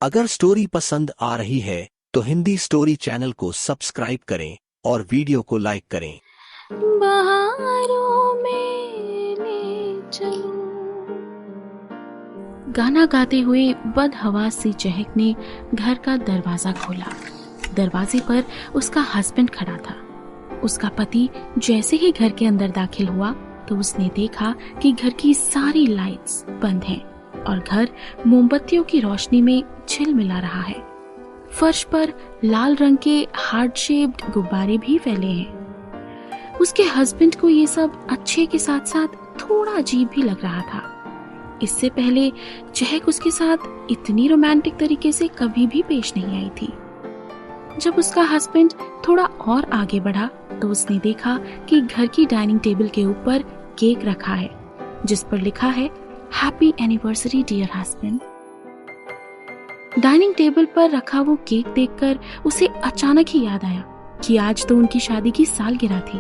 अगर स्टोरी पसंद आ रही है तो हिंदी स्टोरी चैनल को सब्सक्राइब करें और वीडियो को लाइक करें। बहारों में ले चलो। गाना गाते हुए बदहवास सी चहक ने घर का दरवाजा खोला। दरवाजे पर उसका हस्बैंड खड़ा था। उसका पति जैसे ही घर के अंदर दाखिल हुआ तो उसने देखा कि घर की सारी लाइट्स बंद हैं और घर मोमबत्तियों की रोशनी में झिलमिला रहा है। फर्श पर लाल रंग के हार्ट शेप्ड गुब्बारे भी फैले हैं। उसके हस्बैंड को ये सब अच्छे के साथ साथ थोड़ा अजीब भी लग रहा था। इससे पहले चहक उसके साथ इतनी रोमांटिक तरीके से कभी भी पेश नहीं आई थी। जब उसका हस्बैंड थोड़ा और आगे बढ़ा तो उसने देखा कि घर की डाइनिंग टेबल के ऊपर केक रखा है जिस पर लिखा है happy anniversary dear husband. Dining table पर रखा वो केक देखकर उसे अचानक ही याद आया कि आज तो उनकी शादी की सालगिरह थी।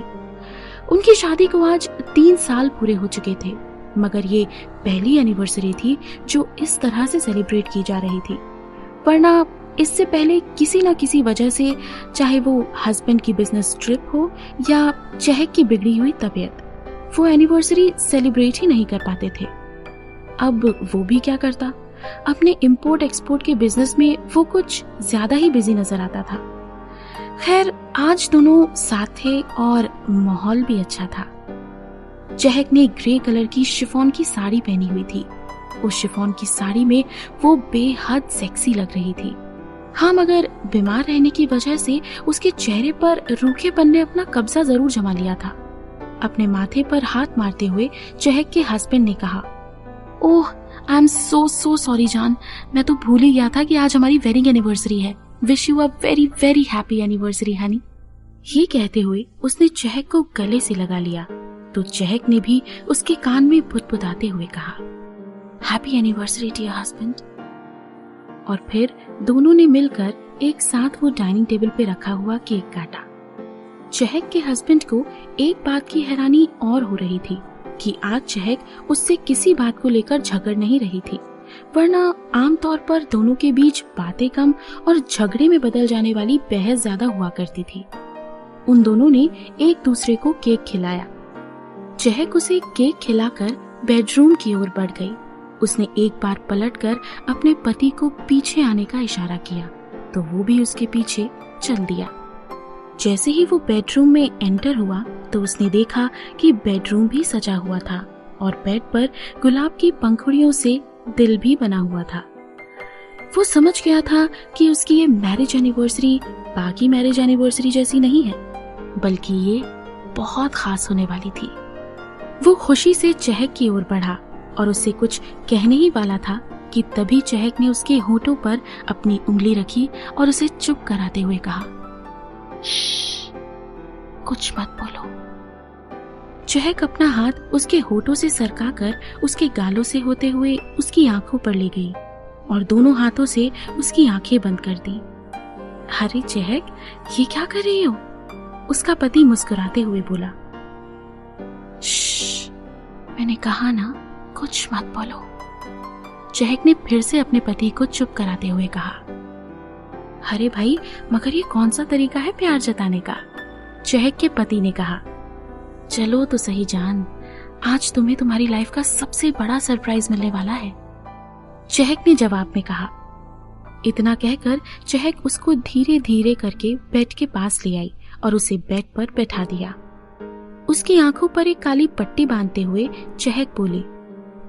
उनकी शादी को आज 3 साल पूरे हो चुके थे, मगर ये पहली एनिवर्सरी थी जो इस तरह से सेलिब्रेट की जा रही थी। वरना इससे पहले किसी न किसी वजह से, चाहे वो हस्बैंड की बिजनेस ट्रिप हो या चहक की बिगड़ी हुई तबीयत, वो एनिवर्सरी सेलिब्रेट ही नहीं कर पाते थे। अब वो भी क्या करता? अपने इंपोर्ट एक्सपोर्ट के बिजनेस में वो कुछ ज्यादा ही बिजी नजर आता था। खैर, आज दोनों साथ थे और माहौल भी अच्छा था। चहक ने ग्रे कलर की शिफॉन की साड़ी पहनी हुई थी। उस शिफॉन की साड़ी में वो बेहद सेक्सी लग रही थी। हाँ, मगर बीमार रहने की वजह से उसके चेहरे पर रूखेपन ने अपना कब्जा जरूर जमा लिया था। अपने माथे पर हाथ मारते हुए चहक के हस्बैंड ने कहा, ओह, आई एम सो सॉरी जान, मैं तो भूल ही गया था कि आज हमारी वेडिंग एनिवर्सरी है। Wish you a very very happy anniversary Honey. ये कहते हुए उसने चहक को गले से लगा लिया तो चहक ने भी उसके कान में पुतपुताते हुए कहा, हैप्पी एनिवर्सरी डियर हस्बैंड। और फिर दोनों ने मिलकर एक साथ वो डाइनिंग टेबल पे रखा हुआ केक काटा। चहक के हस्बैंड को एक बात की हैरानी और हो रही थी कि आज चहक उससे किसी बात को लेकर झगड़ नहीं रही थी, वरना आमतौर पर दोनों के बीच बातें कम और झगड़े में बदल जाने वाली बहस ज्यादा हुआ करती थी। उन दोनों ने एक दूसरे को केक खिलाया। चहक उसे केक खिलाकर बेडरूम की ओर बढ़ गई। उसने एक बार पलटकर अपने पति को पीछे आने का इशारा किया तो वो भी उसके पीछे चल दिया। जैसे ही वो बेडरूम में एंटर हुआ तो उसने देखा कि बेडरूम भी सजा हुआ था और बेड पर गुलाब की पंखुड़ियों से दिल भी बना हुआ था। वो समझ गया था कि उसकी ये मैरिज एनिवर्सरी बाकी मैरिज एनिवर्सरी जैसी नहीं है, बल्कि ये बहुत खास होने वाली थी। वो खुशी से चहक की ओर बढ़ा और उससे कुछ कहने ही वाला था कि तभी चहक ने उसके होठों पर अपनी उंगली रखी और उसे चुप कराते हुए कहा, कुछ मत बोलो। चहक अपना हाथ उसके होठों से सरकाकर उसके गालों से होते हुए उसकी आंखों पर ले गई और दोनों हाथों से उसकी आंखें बंद कर दी। अरे चहक, ये क्या कर रही हो? उसका पति मुस्कुराते हुए बोला, मैंने कहा ना, कुछ मत बोलो। चहक ने फिर से अपने पति को चुप कराते हुए कहा, अरे भाई, मगर ये कौन सा तरीका है प्यार जताने का? चहक के पति ने कहा, चलो तो सही जान, आज तुम्हें तुम्हारी लाइफ का सबसे बड़ा सरप्राइज मिलने वाला है। चहक ने जवाब में कहा। इतना कहकर चहक उसको धीरे धीरे करके बेड के पास ले आई और उसे बेड पर बैठा दिया। उसकी आंखों पर एक काली पट्टी बांधते हुए चहक बोली,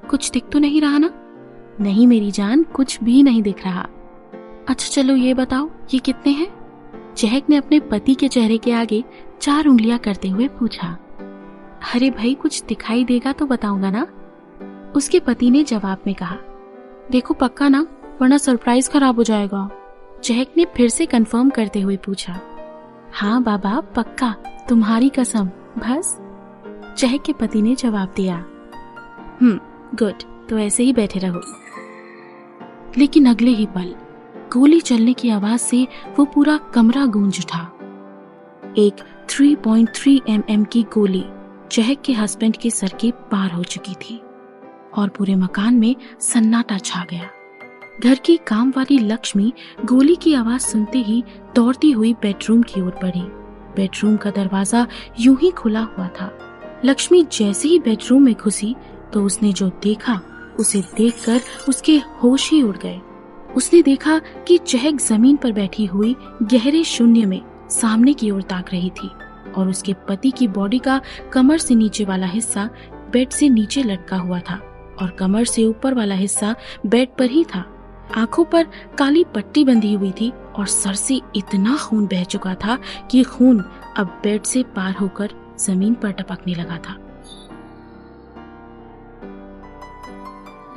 कुछ दिख तो नहीं रहा ना? नहीं मेरी जान, कुछ भी नहीं दिख रहा। अच्छा चलो ये बताओ, ये कितने हैं? चहक ने अपने पति के चेहरे के आगे 4 उंगलियां करते हुए पूछा। अरे भाई, कुछ दिखाई देगा तो बताऊंगा ना, उसके पति ने जवाब में कहा। देखो पक्का ना, वरना सरप्राइज खराब हो जाएगा। चहक ने फिर से कंफर्म करते हुए पूछा। हाँ बाबा, पक्का, तुम्हारी कसम, बस, चहक के पति ने जवाब दिया। गुड, तो ऐसे ही बैठे रहो। लेकिन अगले ही पल गोली चलने की आवाज से वो पूरा कमरा गूंज उठा। एक 3.3 mm की गोली चहक के हस्बैंड के सर के पार हो चुकी थी और पूरे मकान में सन्नाटा छा गया। घर की काम वाली लक्ष्मी गोली की आवाज सुनते ही दौड़ती हुई बेडरूम की ओर बढ़ी। बेडरूम का दरवाजा यूं ही खुला हुआ था। लक्ष्मी जैसे ही बेडरूम में घुसी तो उसने जो देखा उसे देखकर उसके होश ही उड़ गए। उसने देखा कि चहक जमीन पर बैठी हुई गहरे शून्य में सामने की ओर ताक रही थी और उसके पति की बॉडी का कमर से नीचे वाला हिस्सा बेड से नीचे लटका हुआ था और कमर से ऊपर वाला हिस्सा बेड पर ही था। आंखों पर काली पट्टी बंधी हुई थी और सर से इतना खून बह चुका था कि खून अब बेड से पार होकर जमीन पर टपकने लगा था।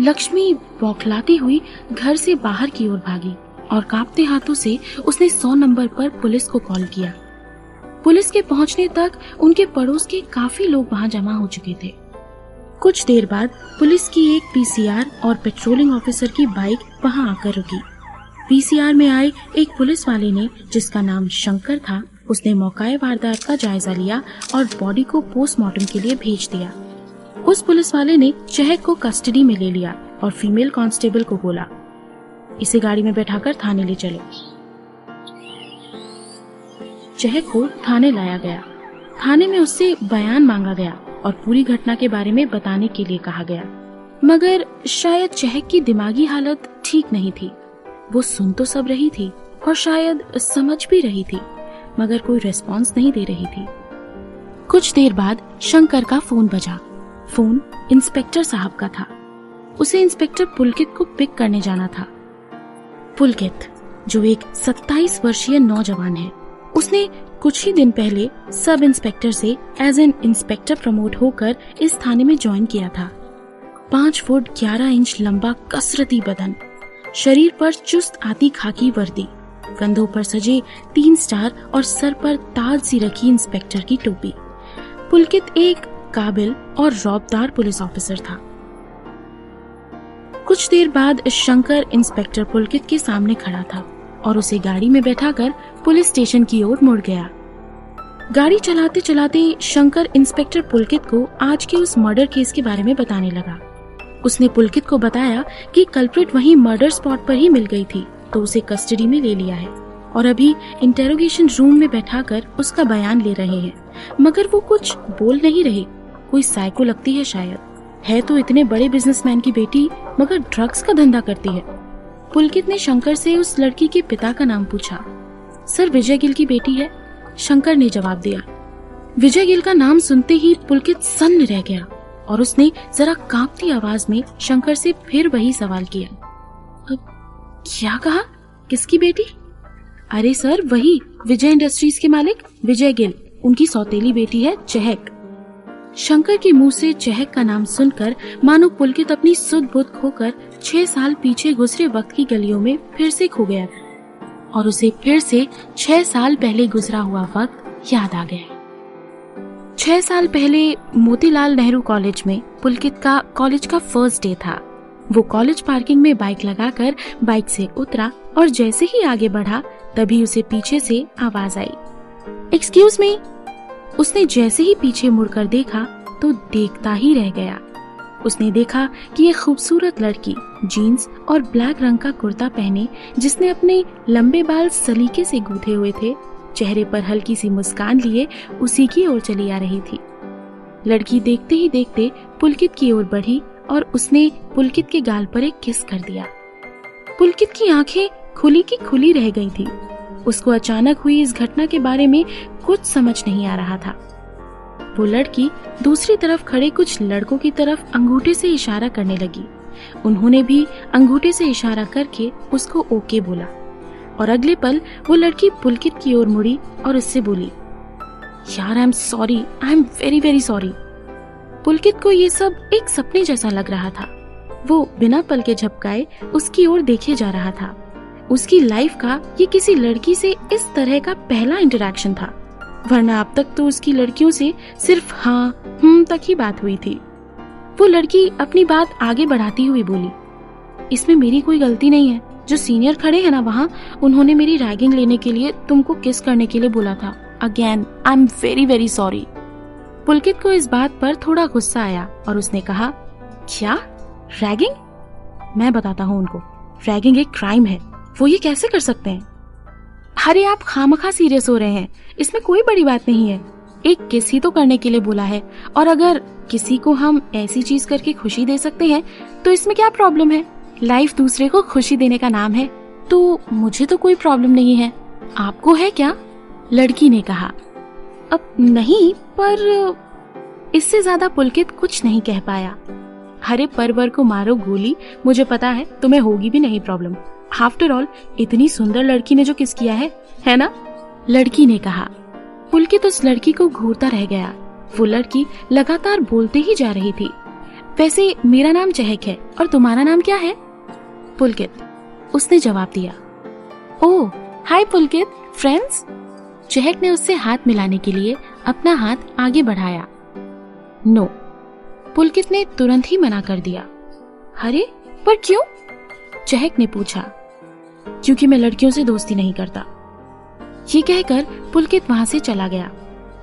लक्ष्मी बौखलाती हुई घर से बाहर की ओर भागी और कांपते हाथों से उसने 100 नंबर पर पुलिस को कॉल किया। पुलिस के पहुंचने तक उनके पड़ोस के काफी लोग वहां जमा हो चुके थे। कुछ देर बाद पुलिस की एक पीसीआर और पेट्रोलिंग ऑफिसर की बाइक वहां आकर रुकी। पीसीआर में आए एक पुलिस वाले ने, जिसका नाम शंकर था, उसने मौकाए वारदात का जायजा लिया और बॉडी को पोस्टमार्टम के लिए भेज दिया। उस पुलिस वाले ने चहक को कस्टडी में ले लिया और फीमेल कांस्टेबल को बोला, इसे गाड़ी में बैठाकर थाने ले चलो। चहक को थाने लाया गया। थाने में उससे बयान मांगा गया और पूरी घटना के बारे में बताने के लिए कहा गया, मगर शायद चहक की दिमागी हालत ठीक नहीं थी। वो सुन तो सब रही थी और शायद समझ भी रही थी, मगर कोई रिस्पॉन्स नहीं दे रही थी। कुछ देर बाद शंकर का फोन बजा। फोन इंस्पेक्टर साहब का था। उसे इंस्पेक्टर पुलकित को पिक करने जाना था। पुलकित, जो एक 27 वर्षीय नौजवान है, उसने कुछ ही दिन पहले सब इंस्पेक्टर से एज एन इंस्पेक्टर प्रमोट होकर इस थाने में ज्वाइन किया था। 5 फुट 11 इंच लंबा कसरती बदन, शरीर पर चुस्त आती खाकी वर्दी, कंधों पर सजे 3 स्टार और सर पर ताज सी रखी इंस्पेक्टर की टोपी। पुलकित एक काबिल और रौबदार पुलिस ऑफिसर था। कुछ देर बाद शंकर इंस्पेक्टर पुलकित के सामने खड़ा था और उसे गाड़ी में बैठाकर पुलिस स्टेशन की ओर मुड़ गया। गाड़ी चलाते चलाते शंकर इंस्पेक्टर पुलकित को आज के उस मर्डर केस के बारे में बताने लगा। उसने पुलकित को बताया कि कल्प्रिट वहीं मर्डर स्पॉट पर ही मिल गई थी, तो उसे कस्टडी में ले लिया है और अभी इंटेरोगेशन रूम में बैठाकर उसका बयान ले रहे हैं, मगर वो कुछ बोल नहीं रही। कोई साइको लगती है शायद। है तो इतने बड़े बिजनेसमैन की बेटी, मगर ड्रग्स का धंधा करती है। पुलकित ने शंकर से उस लड़की के पिता का नाम पूछा। सर, विजय गिल की बेटी है, शंकर ने जवाब दिया। विजय गिल का नाम सुनते ही पुलकित सन्न रह गया और उसने जरा कांपती आवाज में शंकर से फिर वही सवाल किया। क्या कहा? किसकी बेटी? अरे सर, वही विजय इंडस्ट्रीज के मालिक विजय गिल, उनकी सौतेली बेटी है चहक। शंकर के मुंह से चहक का नाम सुनकर मानो पुलकित अपनी सुध बुध खोकर 6 साल पीछे गुजरे वक्त की गलियों में फिर से खो गया और उसे फिर से 6 साल पहले गुजरा हुआ वक्त याद आ गया। 6 साल पहले मोतीलाल नेहरू कॉलेज में पुलकित का कॉलेज का फर्स्ट डे था। वो कॉलेज पार्किंग में बाइक लगाकर बाइक से उतरा और जैसे ही आगे बढ़ा तभी उसे पीछे से आवाज आई, एक्सक्यूज मी। उसने जैसे ही पीछे मुड़कर देखा तो देखता ही रह गया। उसने देखा कि ये खूबसूरत लड़की जीन्स और ब्लैक रंग का कुर्ता पहने, जिसने अपने लंबे बाल सलीके से गूंथे हुए थे, चेहरे पर हल्की सी मुस्कान लिए उसी की ओर चली आ रही थी। लड़की देखते ही देखते पुलकित की ओर बढ़ी और उसने पुलकित के गाल पर एक किस कर दिया। पुलकित की आंखें खुली की खुली रह गई थी। उसको अचानक हुई इस घटना के बारे में कुछ समझ नहीं आ रहा था। वो लड़की दूसरी तरफ खड़े कुछ लड़कों की तरफ अंगूठे से इशारा करने लगी। उन्होंने भी अंगूठे से इशारा करके उसको ओके बोला और अगले पल वो लड़की पुलकित की ओर मुड़ी और उससे बोली, यार I am sorry, I am very very sorry. Pulkit को ये सब एक सपने जैसा लग रहा था। वो बिना पल के झपकाए उसकी ओर देखे जा रहा था। उसकी लाइफ का ये किसी लड़की से इस तरह का पहला इंटरेक्शन था, वरना अब तक तो उसकी लड़कियों से सिर्फ हाँ तक ही बात हुई थी। वो लड़की अपनी बात आगे बढ़ाती हुई बोली, इसमें मेरी कोई गलती नहीं है। जो सीनियर खड़े हैं ना वहाँ, उन्होंने मेरी रैगिंग लेने के लिए तुमको किस करने के लिए बोला था। Again I am very very sorry. Pulkit को इस बात पर थोड़ा गुस्सा आया और उसने कहा, क्या रैगिंग? मैं बताता हूँ उनको। रैगिंग एक क्राइम है, वो ये कैसे कर सकते हैं? अरे आप खामखा सीरियस हो रहे हैं, इसमें कोई बड़ी बात नहीं है। एक किस ही तो करने के लिए बोला है, और अगर किसी को हम ऐसी चीज करके खुशी दे सकते हैं तो इसमें क्या प्रॉब्लम है? लाइफ दूसरे को खुशी देने का नाम है, तो मुझे तो कोई प्रॉब्लम नहीं है। आपको है क्या? लड़की ने कहा। अब नहीं, पर इससे ज्यादा पुलकित कुछ नहीं कह पाया। अरे परवर को मारो गोली, मुझे पता है तुम्हें होगी भी नहीं प्रॉब्लम। आफ्टर ऑल इतनी सुंदर लड़की ने जो किस किया है ना? लड़की ने कहा। पुलकित उस लड़की को घूरता रह गया। वो लड़की लगातार बोलते ही जा रही थी। वैसे मेरा नाम चहक है और तुम्हारा नाम क्या है? पुलकित, उसने जवाब दिया। ओह हाय पुलकित, फ्रेंड्स? चहक ने उससे हाथ मिलाने के लिए अपना हाथ आगे बढ़ाया। नो, पुलकित ने तुरंत ही मना कर दिया। अरे पर क्यों? चहक ने पूछा। क्योंकि मैं लड़कियों से दोस्ती नहीं करता। ये कहकर पुलकित वहां से चला गया।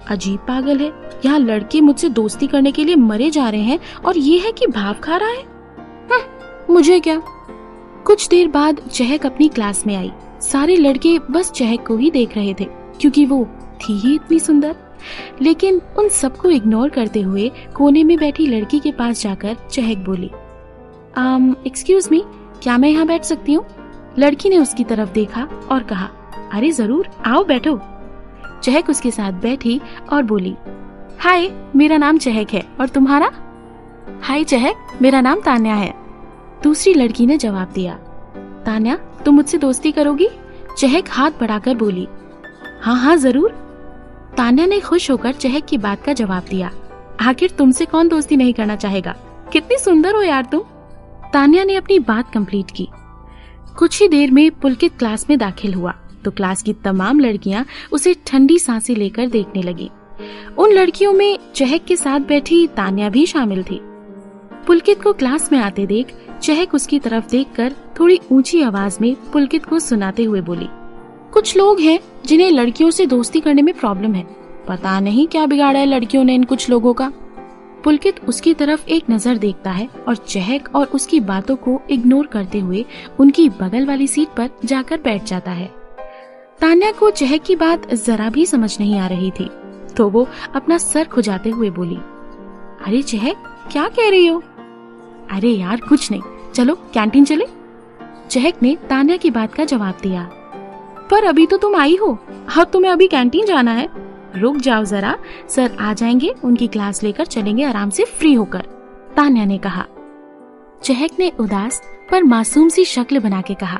अजीब पागल है, यहाँ लड़के मुझसे दोस्ती करने के लिए मरे जा रहे हैं और ये है कि भाव खा रहा है। मुझे क्या? कुछ देर बाद चहक अपनी क्लास में आई। सारे लड़के बस चहक को ही देख रहे थे क्योंकि वो थी ही इतनी सुंदर। लेकिन उन सबको इग्नोर करते हुए कोने में बैठी लड़की के पास जाकर चहक बोली, एक्सक्यूज मी, क्या मैं यहाँ बैठ सकती हूँ? लड़की ने उसकी तरफ देखा और कहा, अरे जरूर, आओ बैठो। चहक उसके साथ बैठी और बोली, हाय मेरा नाम चहक है और तुम्हारा? हाय चहक, मेरा नाम तान्या है। दूसरी लड़की ने जवाब दिया। तान्या, तुम मुझसे दोस्ती करोगी? चहक हाथ बढ़ाकर बोली। हाँ हाँ जरूर। तान्या ने खुश होकर चहक की बात का जवाब दिया। आखिर तुमसे कौन दोस्ती नहीं करना चाहेगा? कितनी सुंदर हो यार तुम। तान्या ने अपनी बात कंप्लीट की। कुछ ही देर में पुलकित क्लास में दाखिल हुआ तो क्लास की तमाम लड़कियां उसे ठंडी सांसें लेकर देखने लगी। उन लड़कियों में चहक के साथ बैठी तान्या भी शामिल थी। पुलकित को क्लास में आते देख चहक उसकी तरफ देखकर थोड़ी ऊंची आवाज में पुलकित को सुनाते हुए बोली, कुछ लोग हैं जिन्हें लड़कियों से दोस्ती करने में प्रॉब्लम है। पता नहीं क्या बिगाड़ा है लड़कियों ने इन कुछ लोगों का। पुलकित उसकी तरफ एक नजर देखता है और चहक और उसकी बातों को इग्नोर करते हुए उनकी बगल वाली सीट पर जाकर बैठ जाता है। तान्या को चहक की बात जरा भी समझ नहीं आ रही थी तो वो अपना सर खुजाते हुए बोली, अरे चहक, क्या कह रही हो? अरे यार कुछ नहीं, चलो कैंटीन चले। चहक ने तान्या की बात का जवाब दिया। पर अभी तो तुम आई हो, अब तुम्हें अभी कैंटीन जाना है? रुक जाओ जरा, सर आ जाएंगे, उनकी क्लास लेकर चलेंगे आराम से फ्री होकर, तान्या ने कहा। चहक ने उदास पर मासूम सी शक्ल बना के कहा,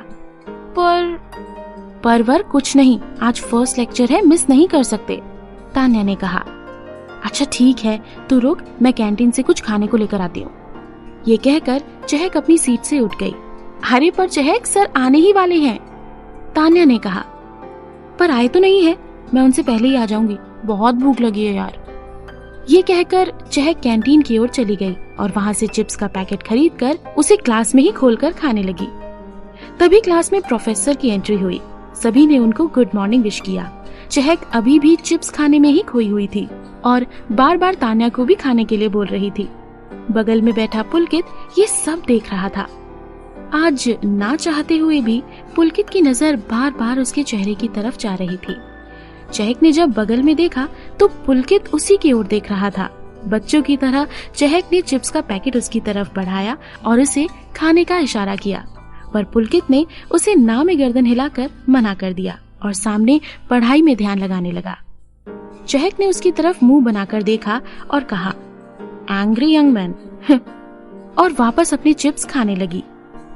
परवर कुछ नहीं, आज फर्स्ट लेक्चर है, मिस नहीं कर सकते, तान्या ने कहा। अच्छा ठीक है, तू रुक, मैं कैंटीन से कुछ खाने को लेकर आती हूँ। ये कहकर चहक अपनी सीट से उठ गई। अरे पर चहक, सर आने ही वाले हैं, तान्या ने कहा। पर आए तो नहीं है, मैं उनसे पहले ही आ जाऊंगी, बहुत भूख लगी है यार। ये कहकर चहक कैंटीन की ओर चली गई और वहां से चिप्स का पैकेट खरीदकर उसे क्लास में ही खोलकर खाने लगी। तभी क्लास में प्रोफेसर की एंट्री हुई। सभी ने उनको गुड मॉर्निंग विश किया। चहक अभी भी चिप्स खाने में ही खोई हुई थी और बार बार तान्या को भी खाने के लिए बोल रही थी। बगल में बैठा पुलकित ये सब देख रहा था। आज ना चाहते हुए भी पुलकित की नजर बार बार उसके चेहरे की तरफ जा रही थी। चहक ने जब बगल में देखा तो पुलकित उसी की ओर देख रहा था। बच्चों की तरह चहक ने चिप्स का पैकेट उसकी तरफ बढ़ाया और उसे खाने का इशारा किया, पर पुलकित ने उसे ना में गर्दन हिलाकर मना कर दिया और सामने पढ़ाई में ध्यान लगाने लगा। चहक ने उसकी तरफ मुंह बनाकर देखा और कहा, एंग्री यंग मैन, और वापस अपने चिप्स खाने लगी।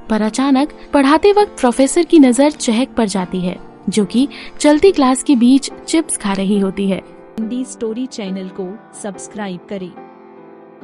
पर अचानक पढ़ाते वक्त प्रोफेसर की नजर चहक पर जाती है, जो कि चलती क्लास के बीच चिप्स खा रही होती है। हिंदी स्टोरी चैनल को सब्सक्राइब करें।